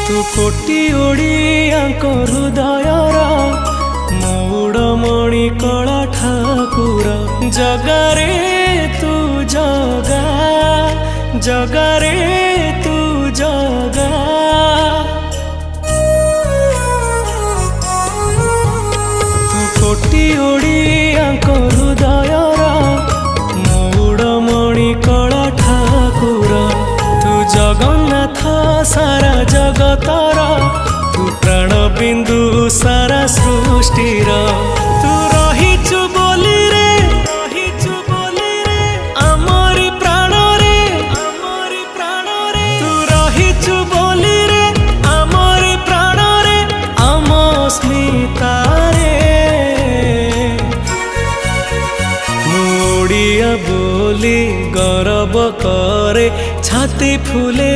तू कोटी ओडियाको हृदयर मौड़मणि कला ठाकुर जगारे तू जगा जगारे तू जगा तू कोटी ओडियाको हृदयर मौड़मणि कला ठाकुर तू जगन्नाथ सारा जगतर तू प्राण बिंदु सारा सृष्टिर तू रहिचु बोली रे आमरी प्राण रे तू रहिचु बोली रे आमरी प्राण रे आम स्मिता रे ओडिया बोली गर्व करे छाती फुले